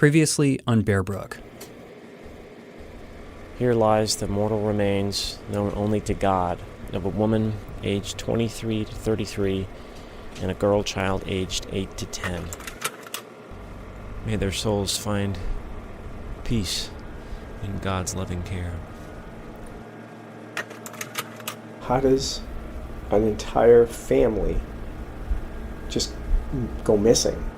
Previously on Bear Brook. Here lies the mortal remains, known only to God, of a woman aged 23 to 33 and a girl child aged 8 to 10. May their souls find peace in God's loving care. How does an entire family just go missing?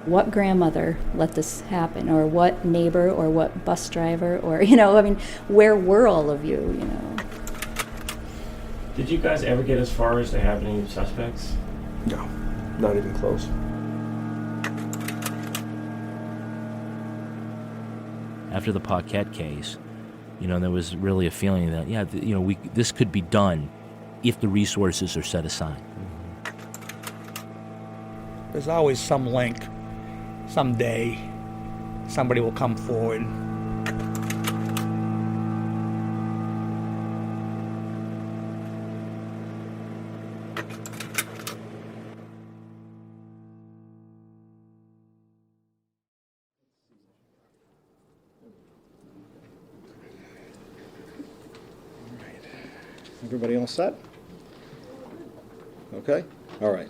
What grandmother let this happen, or what neighbor, or what bus driver, or, where were all of you, Did you guys ever get as far as to have any suspects? No, not even close. After the Paquette case, there was really a feeling that, this could be done if the resources are set aside. There's always some link. Someday, somebody will come forward. Everybody all set? Okay? All right.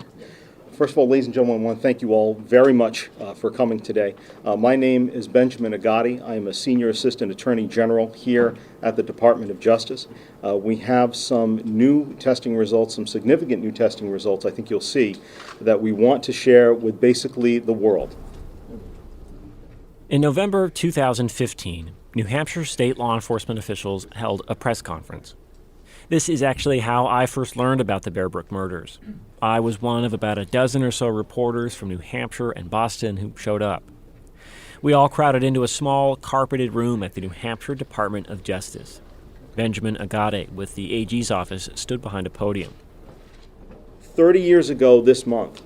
First of all, ladies and gentlemen, I want to thank you all very much for coming today. My name is Benjamin Agati. I am a Senior Assistant Attorney General here at the Department of Justice. We have some new testing results, some significant new testing results, I think you'll see, that we want to share with basically the world. In November 2015, New Hampshire state law enforcement officials held a press conference. This is actually how I first learned about the Bear Brook murders. I was one of about a dozen or so reporters from New Hampshire and Boston who showed up. We all crowded into a small, carpeted room at the New Hampshire Department of Justice. Benjamin Agati with the AG's office stood behind a podium. 30 years ago this month,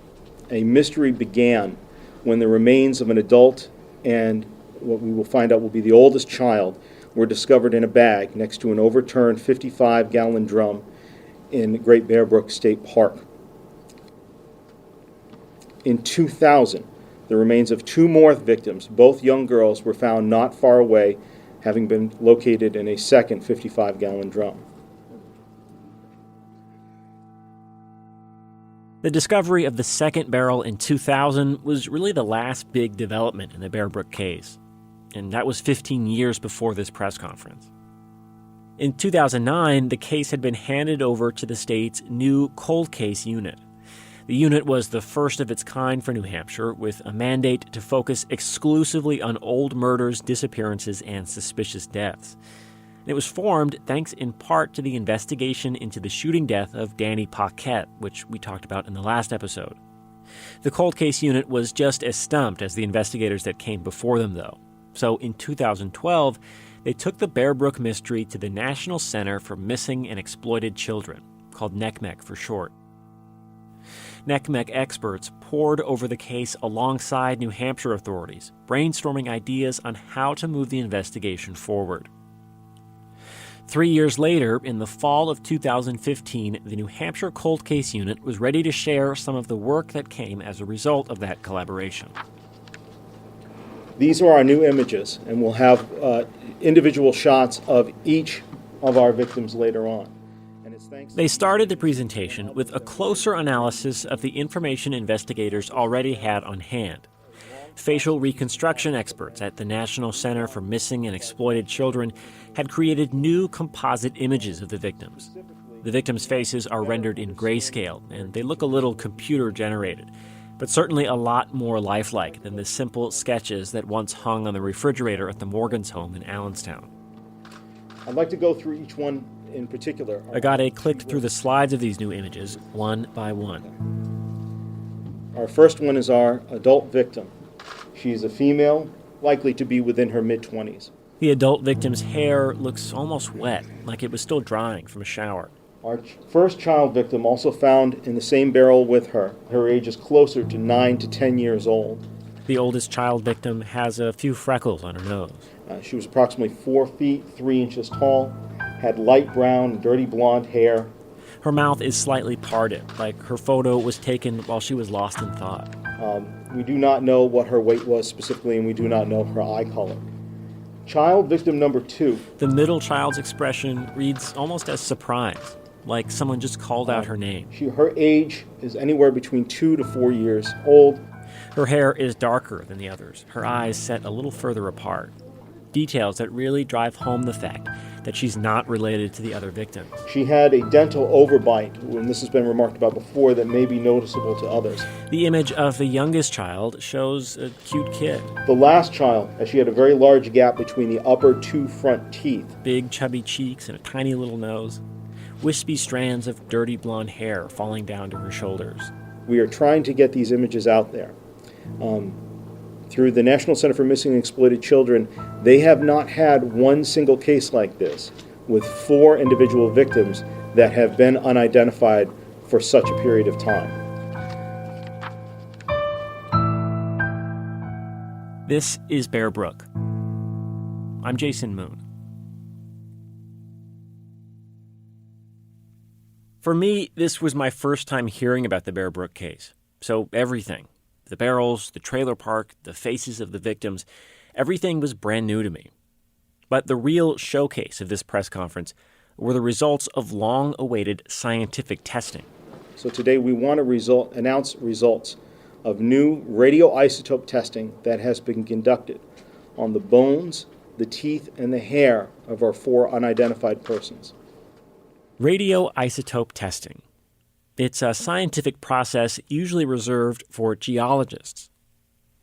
a mystery began when the remains of an adult and what we will find out will be the oldest child were discovered in a bag next to an overturned 55-gallon drum in Great Bear Brook State Park. In 2000, the remains of two more victims, both young girls, were found not far away, having been located in a second 55-gallon drum. The discovery of the second barrel in 2000 was really the last big development in the Bear Brook case. And that was 15 years before this press conference. In 2009, the case had been handed over to the state's new cold case unit. The unit was the first of its kind for New Hampshire, with a mandate to focus exclusively on old murders, disappearances, and suspicious deaths. It was formed thanks in part to the investigation into the shooting death of Danny Paquette, which we talked about in the last episode. The cold case unit was just as stumped as the investigators that came before them, though. So in 2012, they took the Bear Brook mystery to the National Center for Missing and Exploited Children, called NCMEC for short. NCMEC experts pored over the case alongside New Hampshire authorities, brainstorming ideas on how to move the investigation forward. 3 years later, in the fall of 2015, the New Hampshire Cold Case Unit was ready to share some of the work that came as a result of that collaboration. These are our new images, and we'll have individual shots of each of our victims later on. And it's thanks They started the presentation with a closer analysis of the information investigators already had on hand. Facial reconstruction experts at the National Center for Missing and Exploited Children had created new composite images of the victims. The victims' faces are rendered in grayscale, and they look a little computer-generated, but certainly a lot more lifelike than the simple sketches that once hung on the refrigerator at the Morgans' home in Allenstown. I'd like to go through each one in particular. Agati clicked through the slides of these new images, one by one. Our first one is our adult victim. She's a female, likely to be within her mid-20s. The adult victim's hair looks almost wet, like it was still drying from a shower. Our first child victim, also found in the same barrel with her. Her age is closer to 9 to 10 years old. The oldest child victim has a few freckles on her nose. She was approximately 4 feet 3 inches tall, had light brown, dirty blonde hair. Her mouth is slightly parted, like her photo was taken while she was lost in thought. We do not know what her weight was specifically, and we do not know her eye color. Child victim number 2. The middle child's expression reads almost as surprise, like someone just called out her name. Her age is anywhere between 2 to 4 years old. Her hair is darker than the others, her eyes set a little further apart. Details that really drive home the fact that she's not related to the other victims. She had a dental overbite, and this has been remarked about before, that may be noticeable to others. The image of the youngest child shows a cute kid. The last child, as she had a very large gap between the upper 2 front teeth. Big chubby cheeks and a tiny little nose. Wispy strands of dirty blonde hair falling down to her shoulders. We are trying to get these images out there. Through the National Center for Missing and Exploited Children, they have not had one single case like this, with 4 individual victims that have been unidentified for such a period of time. This is Bear Brook. I'm Jason Moon. For me, this was my first time hearing about the Bear Brook case. So everything, the barrels, the trailer park, the faces of the victims, everything was brand new to me. But the real showcase of this press conference were the results of long-awaited scientific testing. So today we want to announce results of new radioisotope testing that has been conducted on the bones, the teeth, and the hair of our 4 unidentified persons. Radioisotope testing. It's a scientific process usually reserved for geologists.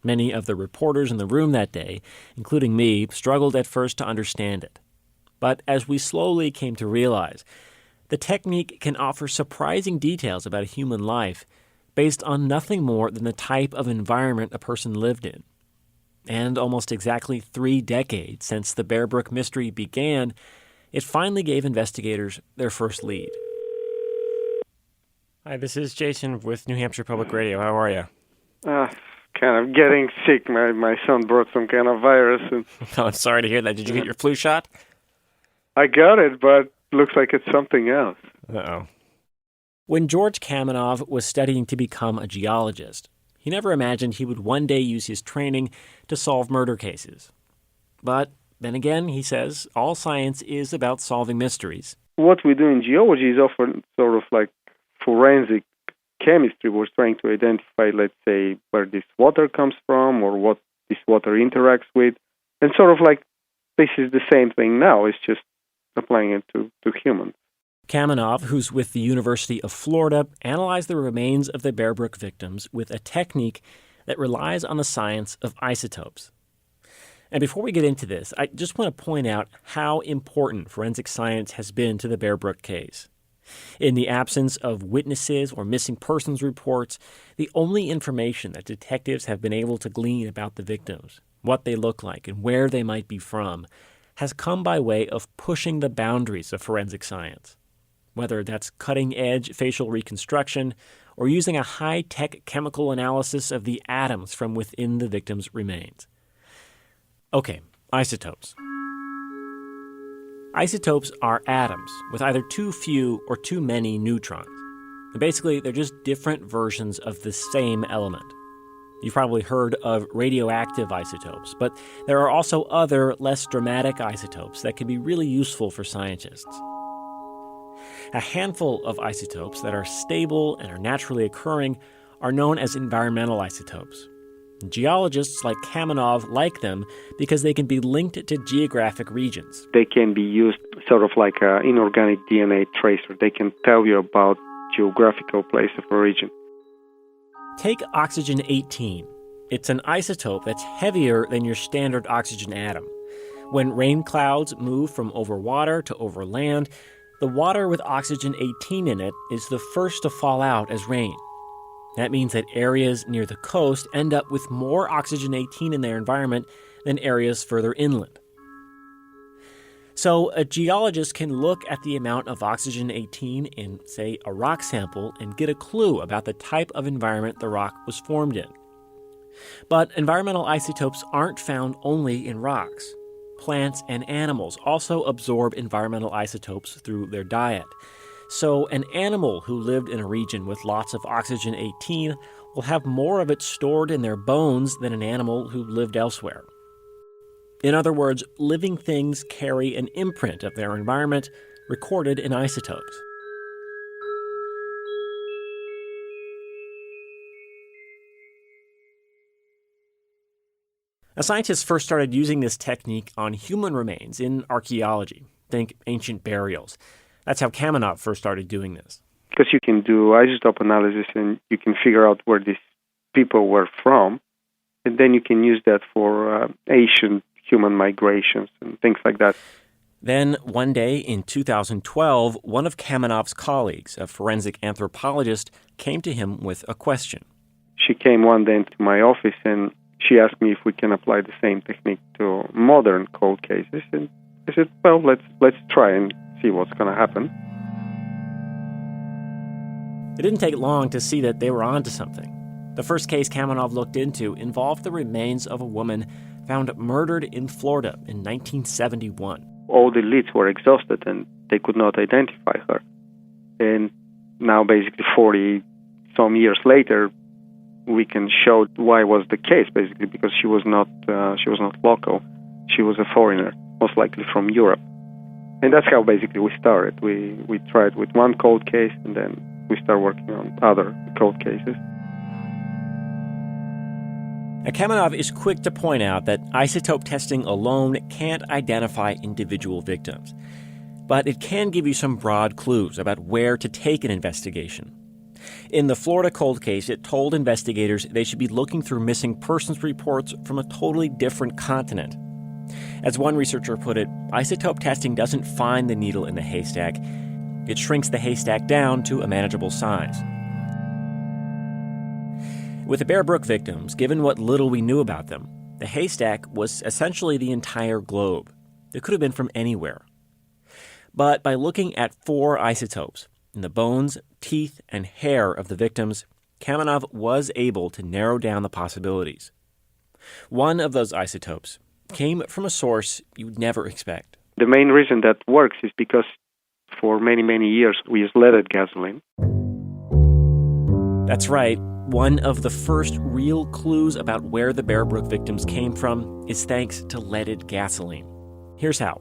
Many of the reporters in the room that day, including me, struggled at first to understand it. But as we slowly came to realize, the technique can offer surprising details about a human life based on nothing more than the type of environment a person lived in. And almost exactly 3 decades since the Bear Brook mystery began, it finally gave investigators their first lead. Hi, this is Jason with New Hampshire Public Radio. How are you? Kind of getting sick. My son brought some kind of virus. And Oh, I'm sorry to hear that. Did you get your flu shot? I got it, but looks like it's something else. Uh-oh. When George Kamenov was studying to become a geologist, he never imagined he would one day use his training to solve murder cases. But then again, he says, all science is about solving mysteries. What we do in geology is often sort of like forensic chemistry. We're trying to identify, let's say, where this water comes from or what this water interacts with. And sort of like this is the same thing now. It's just applying it to humans. Kamenov, who's with the University of Florida, analyzed the remains of the Bear Brook victims with a technique that relies on the science of isotopes. And before we get into this, I just want to point out how important forensic science has been to the Bear Brook case. In the absence of witnesses or missing persons reports, the only information that detectives have been able to glean about the victims, what they look like and where they might be from, has come by way of pushing the boundaries of forensic science. Whether that's cutting-edge facial reconstruction or using a high-tech chemical analysis of the atoms from within the victim's remains. Okay, isotopes. Isotopes are atoms with either too few or too many neutrons. And basically, they're just different versions of the same element. You've probably heard of radioactive isotopes, but there are also other, less dramatic isotopes that can be really useful for scientists. A handful of isotopes that are stable and are naturally occurring are known as environmental isotopes. Geologists like Kamenov like them because they can be linked to geographic regions. They can be used sort of like an inorganic DNA tracer. They can tell you about geographical place of origin. Take oxygen-18. It's an isotope that's heavier than your standard oxygen atom. When rain clouds move from over water to over land, the water with oxygen-18 in it is the first to fall out as rain. That means that areas near the coast end up with more oxygen-18 in their environment than areas further inland. So a geologist can look at the amount of oxygen-18 in, say, a rock sample and get a clue about the type of environment the rock was formed in. But environmental isotopes aren't found only in rocks. Plants and animals also absorb environmental isotopes through their diet. So an animal who lived in a region with lots of oxygen-18 will have more of it stored in their bones than an animal who lived elsewhere. In other words, living things carry an imprint of their environment recorded in isotopes. Now, scientists first started using this technique on human remains in archaeology. Think ancient burials. That's how Kamenov first started doing this. Because you can do isotope analysis and you can figure out where these people were from, and then you can use that for ancient human migrations and things like that. Then, one day in 2012, one of Kamenov's colleagues, a forensic anthropologist, came to him with a question. She came one day into my office and she asked me if we can apply the same technique to modern cold cases. And I said, well, let's try and see what's going to happen. It didn't take long to see that they were onto something. The first case Kamenov looked into involved the remains of a woman found murdered in Florida in 1971. All the leads were exhausted and they could not identify her. And now, basically 40-some years later, we can show why was the case, basically, because she was not local. She was a foreigner, most likely from Europe. And that's how basically we started. We tried with one cold case, and then we started working on other cold cases. Now, Kamenov is quick to point out that isotope testing alone can't identify individual victims. But it can give you some broad clues about where to take an investigation. In the Florida cold case, it told investigators they should be looking through missing persons reports from a totally different continent. As one researcher put it, isotope testing doesn't find the needle in the haystack. It shrinks the haystack down to a manageable size. With the Bear Brook victims, given what little we knew about them, the haystack was essentially the entire globe. It could have been from anywhere. But by looking at 4 isotopes, in the bones, teeth, and hair of the victims, Kamenov was able to narrow down the possibilities. One of those isotopes came from a source you'd never expect. The main reason that works is because for many, many years we used leaded gasoline. That's right. One of the first real clues about where the Bear Brook victims came from is thanks to leaded gasoline. Here's how.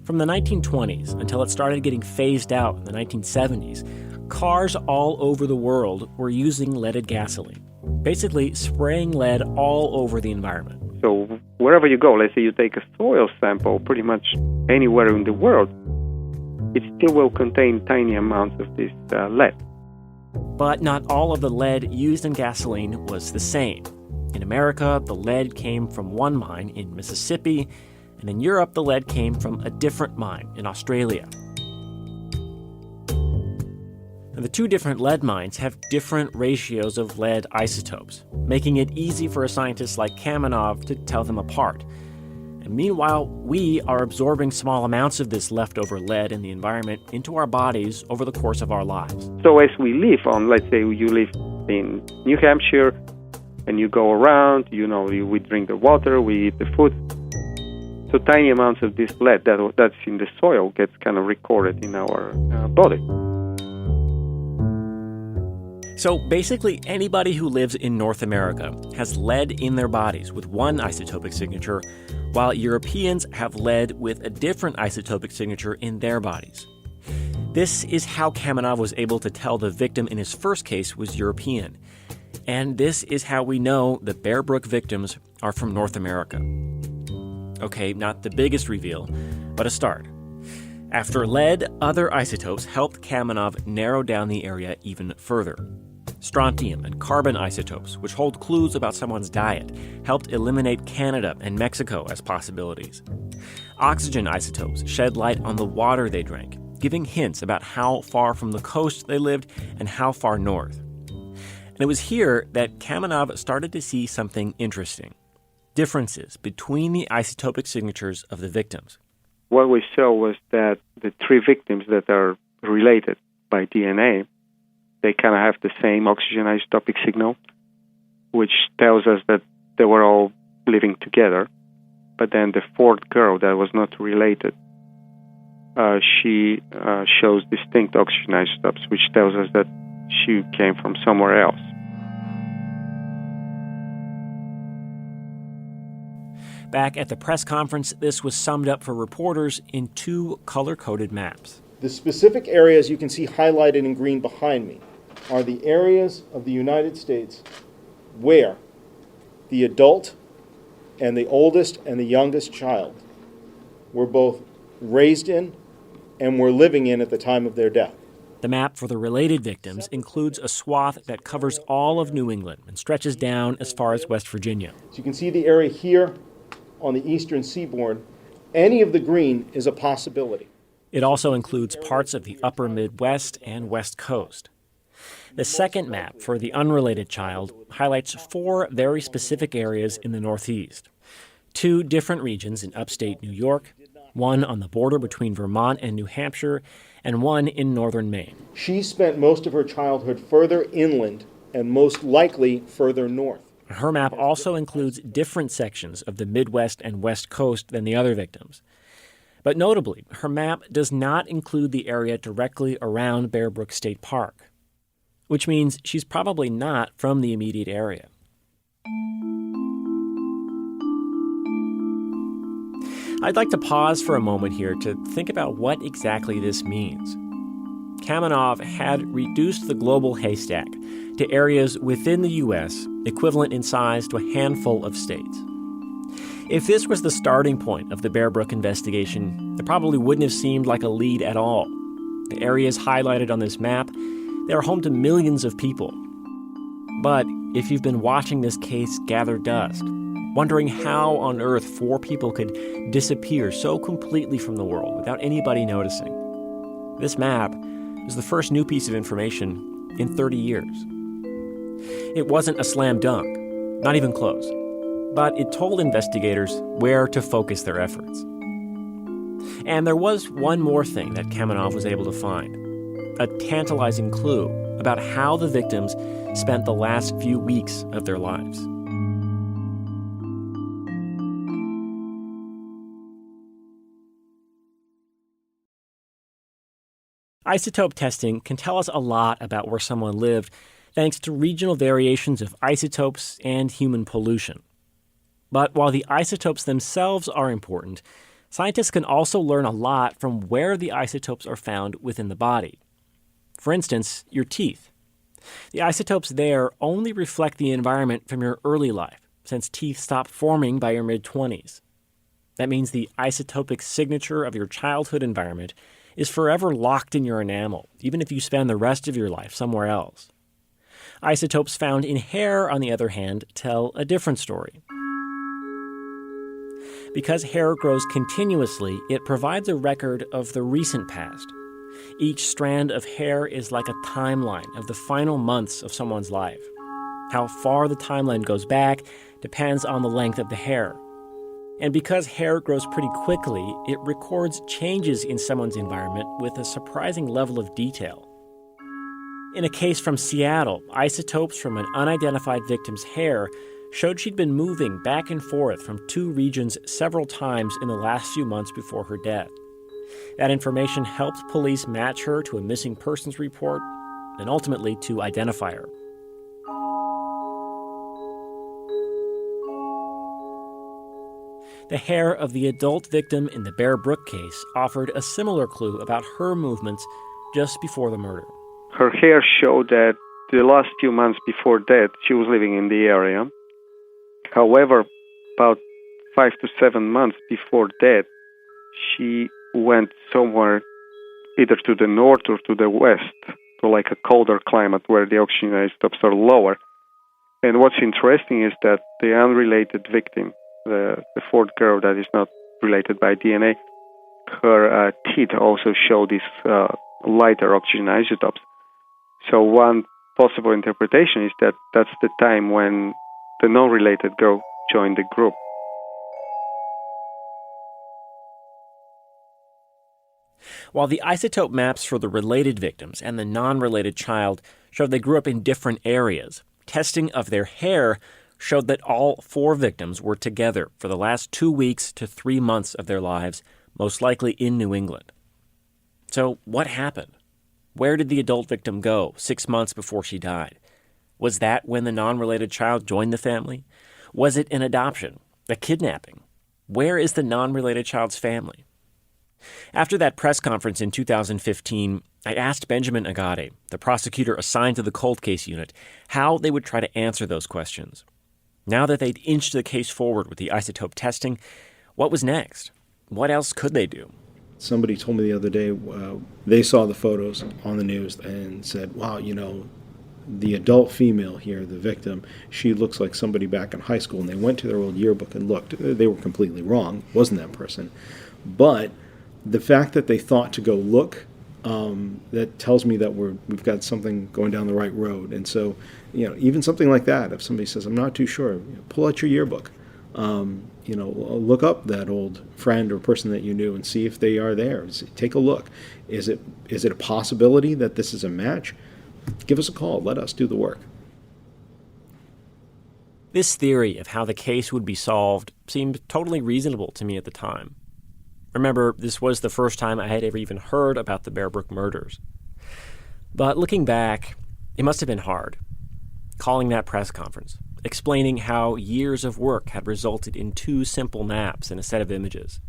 From the 1920s until it started getting phased out in the 1970s, cars all over the world were using leaded gasoline, basically spraying lead all over the environment. So wherever you go, let's say you take a soil sample pretty much anywhere in the world, it still will contain tiny amounts of this lead. But not all of the lead used in gasoline was the same. In America, the lead came from one mine in Mississippi, and in Europe, the lead came from a different mine in Australia. And the 2 different lead mines have different ratios of lead isotopes, making it easy for a scientist like Kamenov to tell them apart. And meanwhile, we are absorbing small amounts of this leftover lead in the environment into our bodies over the course of our lives. So as we live on, let's say you live in New Hampshire, and you go around, we drink the water, we eat the food. So tiny amounts of this lead that's in the soil gets kind of recorded in our body. So basically, anybody who lives in North America has lead in their bodies with one isotopic signature, while Europeans have lead with a different isotopic signature in their bodies. This is how Kamenov was able to tell the victim in his first case was European. And this is how we know the Bear Brook victims are from North America. Okay, not the biggest reveal, but a start. After lead, other isotopes helped Kamenov narrow down the area even further. Strontium and carbon isotopes, which hold clues about someone's diet, helped eliminate Canada and Mexico as possibilities. Oxygen isotopes shed light on the water they drank, giving hints about how far from the coast they lived and how far north. And it was here that Kamenov started to see something interesting. Differences between the isotopic signatures of the victims. What we saw was that the 3 victims that are related by DNA, they kind of have the same oxygen isotopic signal, which tells us that they were all living together. But then the 4th girl that was not related, she shows distinct oxygen isotopes, which tells us that she came from somewhere else. Back at the press conference, this was summed up for reporters in 2 color-coded maps. The specific areas you can see highlighted in green behind me are the areas of the United States where the adult and the oldest and the youngest child were both raised in and were living in at the time of their death. The map for the related victims includes a swath that covers all of New England and stretches down as far as West Virginia. So you can see the area here on the eastern seaboard. Any of the green is a possibility. It also includes parts of the upper Midwest and West Coast. The second map for the unrelated child highlights 4 very specific areas in the Northeast. 2 different regions in upstate New York, one on the border between Vermont and New Hampshire, and one in northern Maine. She spent most of her childhood further inland and most likely further north. Her map also includes different sections of the Midwest and West Coast than the other victims. But notably, her map does not include the area directly around Bear Brook State Park, which means she's probably not from the immediate area. I'd like to pause for a moment here to think about what exactly this means. Kamenov had reduced the global haystack to areas within the U.S. equivalent in size to a handful of states. If this was the starting point of the Bear Brook investigation, it probably wouldn't have seemed like a lead at all. The areas highlighted on this map, they are home to millions of people. But if you've been watching this case gather dust, wondering how on earth 4 people could disappear so completely from the world without anybody noticing, this map is the first new piece of information in 30 years. It wasn't a slam dunk, not even close, but it told investigators where to focus their efforts. And there was one more thing that Kamenov was able to find, a tantalizing clue about how the victims spent the last few weeks of their lives. Isotope testing can tell us a lot about where someone lived thanks to regional variations of isotopes and human pollution. But while the isotopes themselves are important, scientists can also learn a lot from where the isotopes are found within the body. For instance, your teeth. The isotopes there only reflect the environment from your early life, since teeth stop forming by your mid-20s. That means the isotopic signature of your childhood environment is forever locked in your enamel, even if you spend the rest of your life somewhere else. Isotopes found in hair, on the other hand, tell a different story. Because hair grows continuously, it provides a record of the recent past. Each strand of hair is like a timeline of the final months of someone's life. How far the timeline goes back depends on the length of the hair. And because hair grows pretty quickly, it records changes in someone's environment with a surprising level of detail. In a case from Seattle, isotopes from an unidentified victim's hair showed she'd been moving back and forth from 2 regions several times in the last few months before her death. That information helped police match her to a missing persons report and ultimately to identify her. The hair of the adult victim in the Bear Brook case offered a similar clue about her movements just before the murder. Her hair showed that the last few months before death, she was living in the area. However, about 5 to 7 months before death, she went somewhere either to the north or to the west, to like a colder climate where the oxygen isotopes are lower. And what's interesting is that the unrelated victim, the 4th girl that is not related by DNA, her teeth also show these lighter oxygen isotopes. So one possible interpretation is that that's the time when the non-related girl joined the group. While the isotope maps for the related victims and the non-related child showed they grew up in different areas, testing of their hair showed that all 4 victims were together for the last 2 weeks to 3 months of their lives, most likely in New England. So what happened? Where did the adult victim go 6 months before she died? Was that when the non-related child joined the family? Was it an adoption, a kidnapping, Where is the non-related child's family? After that press conference in 2015, I asked Benjamin Agati, the prosecutor assigned to the cold case unit, how they would try to answer those questions. Now that they'd inched the case forward with the isotope testing, what was next? What else could they do? Somebody told me the other day they saw the photos on the news and said, wow, the adult female here, the victim, she looks like somebody back in high school. And they went to their old yearbook and looked. They were completely wrong. It wasn't that person. But the fact that they thought to go look, that tells me that we've got something going down the right road. And so, even something like that, if somebody says, I'm not too sure, pull out your yearbook. Look up that old friend or person that you knew and see if they are there. Take a look. Is it a possibility that this is a match? Give us a call. Let us do the work. This theory of how the case would be solved seemed totally reasonable to me at the time. Remember, this was the first time I had ever even heard about the Bear Brook murders. But looking back, it must have been hard. Calling that press conference, explaining how years of work had resulted in 2 simple maps and a set of images,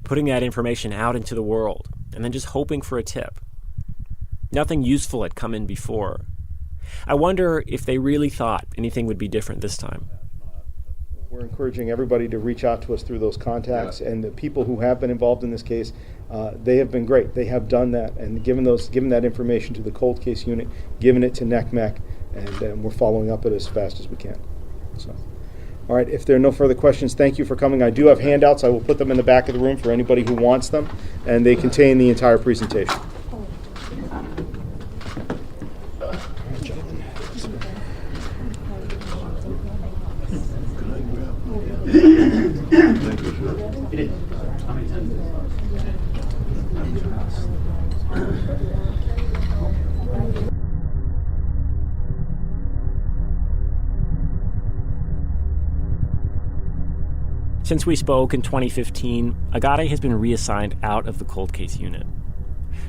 putting that information out into the world, and then just hoping for a tip. Nothing useful had come in before. I wonder if they really thought anything would be different this time. We're encouraging everybody to reach out to us through those contacts, and the people who have been involved in this case, they have been great. They have done that and given that information to the cold case unit, given it to NECMEC, and we're following up it as fast as we can. So, all right, if there are no further questions, thank you for coming. I do have handouts. I will put them in the back of the room for anybody who wants them, and they contain the entire presentation. Since we spoke in 2015, Agati has been reassigned out of the cold case unit.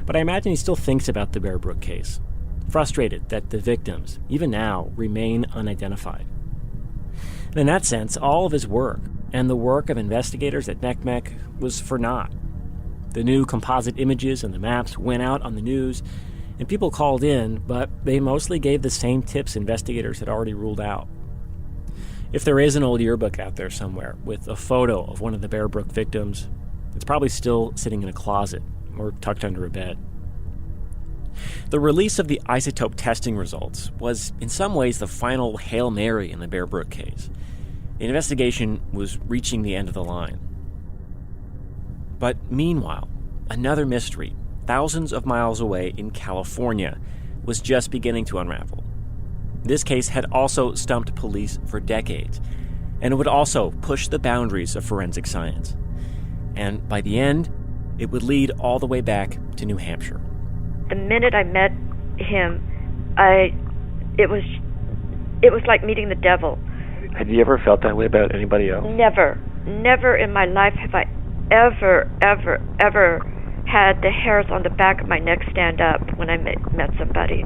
But I imagine he still thinks about the Bear Brook case, frustrated that the victims, even now, remain unidentified. And in that sense, all of his work, and the work of investigators at NECMEC, was for naught. The new composite images and the maps went out on the news, and people called in, but they mostly gave the same tips investigators had already ruled out. If there is an old yearbook out there somewhere with a photo of one of the Bear Brook victims, it's probably still sitting in a closet or tucked under a bed. The release of the isotope testing results was, in some ways, the final Hail Mary in the Bear Brook case. The investigation was reaching the end of the line. But meanwhile, another mystery, thousands of miles away in California, was just beginning to unravel. This case had also stumped police for decades, and it would also push the boundaries of forensic science. And by the end, it would lead all the way back to New Hampshire. The minute I met him, it was like meeting the devil. Had you ever felt that way about anybody else? Never in my life have I ever had the hairs on the back of my neck stand up when I met somebody.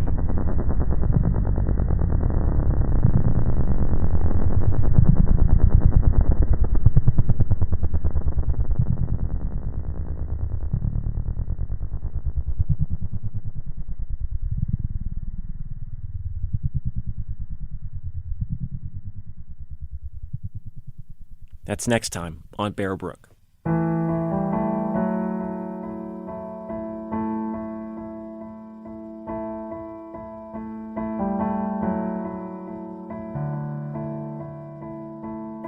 That's next time on Bear Brook.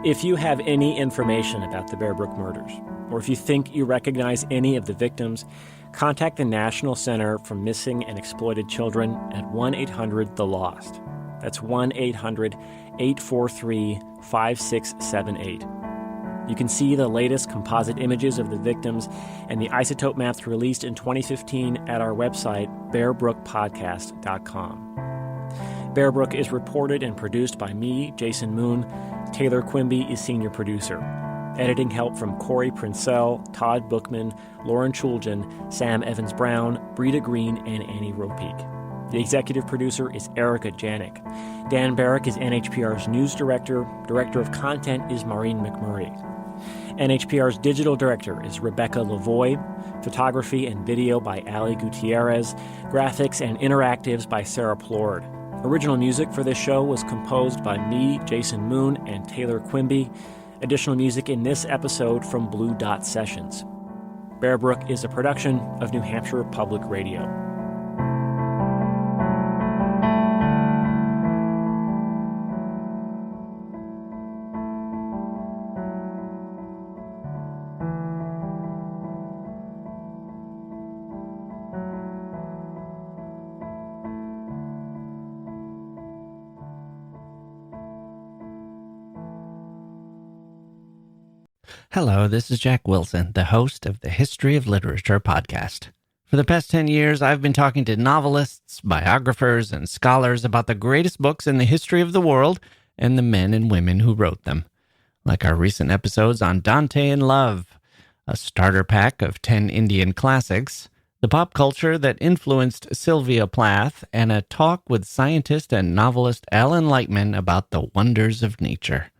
If you have any information about the Bear Brook murders, or if you think you recognize any of the victims, contact the National Center for Missing and Exploited Children at 1-800-THE-LOST. That's 1-800-843-5678. You can see the latest composite images of the victims and the isotope maps released in 2015 at our website, bearbrookpodcast.com. Bear Brook is reported and produced by me, Jason Moon. Taylor Quimby is senior producer. Editing help from Corey Princell, Todd Bookman, Lauren Chuljan, Sam Evans-Brown, Brita Green, and Annie Ropeek. The executive producer is Erica Janik. Dan Barrick is NHPR's news director. Director of content is Maureen McMurray. NHPR's digital director is Rebecca Lavoie, photography and video by Ali Gutierrez, graphics and interactives by Sarah Plord. Original music for this show was composed by me, Jason Moon, and Taylor Quimby. Additional music in this episode from Blue Dot Sessions. Bear Brook is a production of New Hampshire Public Radio. Hello, this is Jack Wilson, the host of the History of Literature podcast. For the past 10 years, I've been talking to novelists, biographers, and scholars about the greatest books in the history of the world and the men and women who wrote them. Like our recent episodes on Dante in Love, a starter pack of 10 Indian classics, the pop culture that influenced Sylvia Plath, and a talk with scientist and novelist Alan Lightman about the wonders of nature.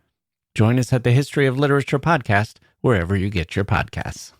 Join us at the History of Literature podcast, wherever you get your podcasts.